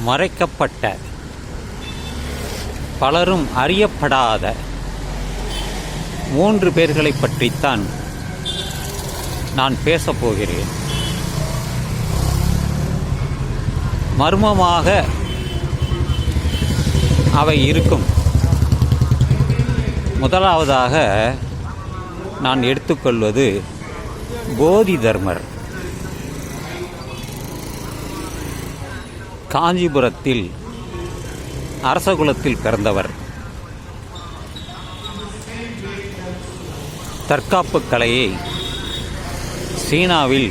மறைக்கப்பட்ட, பலரும் அறியப்படாத 3 பேர்களை பற்றித்தான் நான் பேசப்போகிறேன். மர்மமாக அவை இருக்கும். முதலாவதாக நான் எடுத்துக்கொள்வது போதி தர்மர். காஞ்சிபுரத்தில் அரசகுலத்தில் பிறந்தவர். தற்காப்பு கலையை சீனாவில்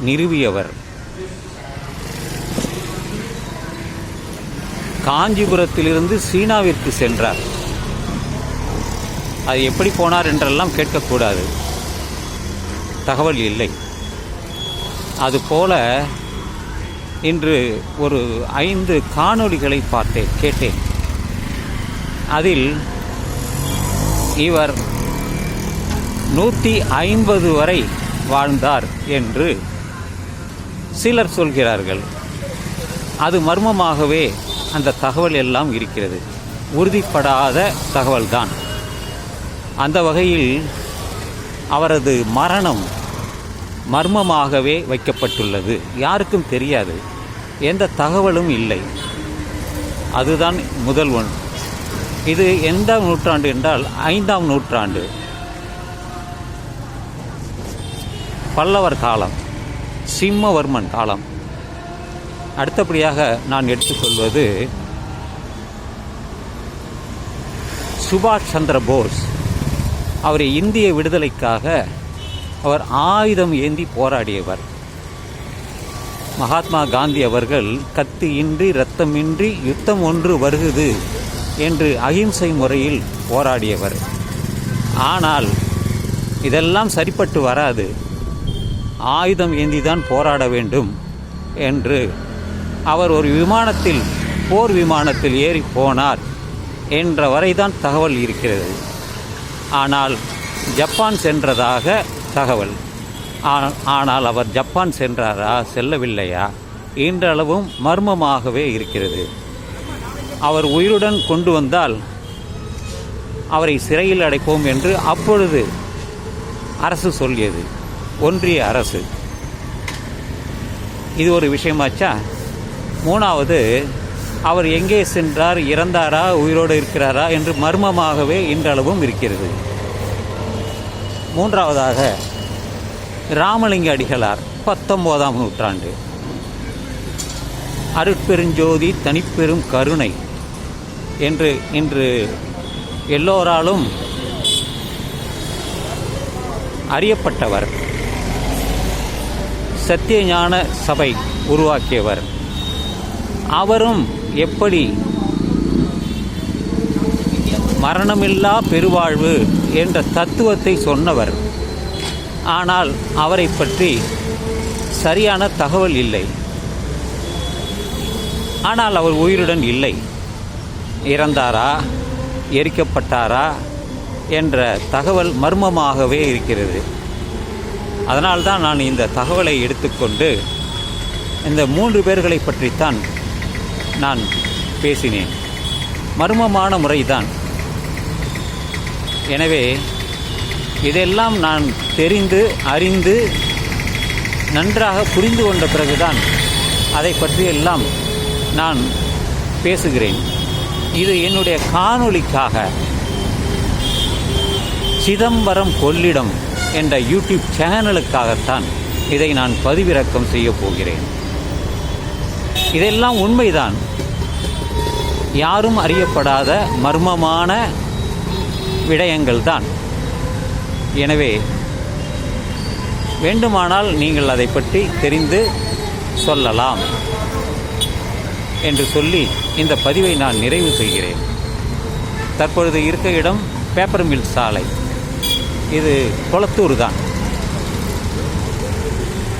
நிறுவியவர். காஞ்சிபுரத்திலிருந்து சீனாவிற்கு சென்றார். அது எப்படி போனார் என்றெல்லாம் கேட்கக்கூடாது, தகவல் இல்லை. அதுபோல இன்று ஒரு 5 காணொளிகளை கேட்டேன். அதில் இவர் 150 வரை வாழ்ந்தார் என்று சிலர் சொல்கிறார்கள். அது மர்மமாகவே அந்த தகவல் எல்லாம் இருக்கிறது. உறுதிப்படாத தகவல்தான். அந்த வகையில் அவரது மரணம் மர்மமாகவே வைக்கப்பட்டுள்ளது. யாருக்கும் தெரியாது, எந்த தகவலும் இல்லை. அதுதான் முதல் ஒன்று. இது எந்த நூற்றாண்டு என்றால் 5ஆம் நூற்றாண்டு, பல்லவர் காலம், சிம்மவர்மன் காலம். அடுத்தபடியாக நான் எடுத்துக்கொள்வது சுபாஷ் சந்திர போஸ். அவர் இந்திய விடுதலைக்காக அவர் ஆயுதம் ஏந்தி போராடியவர். மகாத்மா காந்தி அவர்கள் கத்தியின்றி இரத்தமின்றி யுத்தம் ஒன்று வருகுது என்று அகிம்சை முறையில் போராடியவர். ஆனால் இதெல்லாம் சரிப்பட்டு வராது, ஆயுதம் ஏந்திதான் போராட வேண்டும் என்று அவர் ஒரு விமானத்தில், போர் விமானத்தில் ஏறி போனார் என்ற வரைதான் தகவல் இருக்கிறது. ஆனால் ஜப்பான் சென்றதாக தகவல். ஆனால் அவர் ஜப்பான் சென்றாரா, செல்லவில்லையா இன்றளவும் மர்மமாகவே இருக்கிறது. அவர் உயிருடன் கொண்டு வந்தால் அவரை சிறையில் அடைப்போம் என்று அப்பொழுது அரசு சொல்லியது, ஒன்றிய அரசு. இது ஒரு விஷயமாச்சா? 3வது, அவர் எங்கே சென்றார், இறந்தாரா, உயிரோடு இருக்கிறாரா என்று மர்மமாகவே இன்றளவும் இருக்கிறது. 3வதாக ராமலிங்க அடிகளார், 19ஆம் நூற்றாண்டு. அருட்பெருஞ்சோதி தனிப்பெரும் கருணை என்று இன்று எல்லோராலும் அறியப்பட்டவர். சத்தியஞான சபை உருவாக்கியவர். அவரும் எப்படி மரணமில்லா பெருவாழ்வு என்ற தத்துவத்தை சொன்னவர். ஆனால் அவரை பற்றி சரியான தகவல் இல்லை. ஆனால் அவர் உயிருடன் இல்லை. இறந்தாரா, எரிக்கப்பட்டாரா என்ற தகவல் மர்மமாகவே இருக்கிறது. அதனால்தான் நான் இந்த தகவலை எடுத்துக்கொண்டு இந்த 3 பேர்களை பற்றித்தான் நான் பேசினேன். மர்மமான முறைதான். எனவே இதெல்லாம் நான் தெரிந்து அறிந்து நன்றாக புரிந்து கொண்ட பிறகுதான் அதை பற்றியெல்லாம் நான் பேசுகிறேன். இது என்னுடைய காணொளிக்காக சிதம்பரம் கொள்ளிடம் என்ற யூடியூப் சேனலுக்காகத்தான் இதை நான் பதிவிறக்கம் செய்ய போகிறேன். இதெல்லாம் உண்மைதான். யாரும் அறியப்படாத மர்மமான விடயங்கள் தான். எனவே வேண்டுமானால் நீங்கள் அதை பற்றி தெரிந்து சொல்லலாம் என்று சொல்லி இந்த பதிவை நான் நிறைவு செய்கிறேன். தற்பொழுது இருக்க இடம் பேப்பர் மில் சாலை. இது கொளத்தூர் தான்.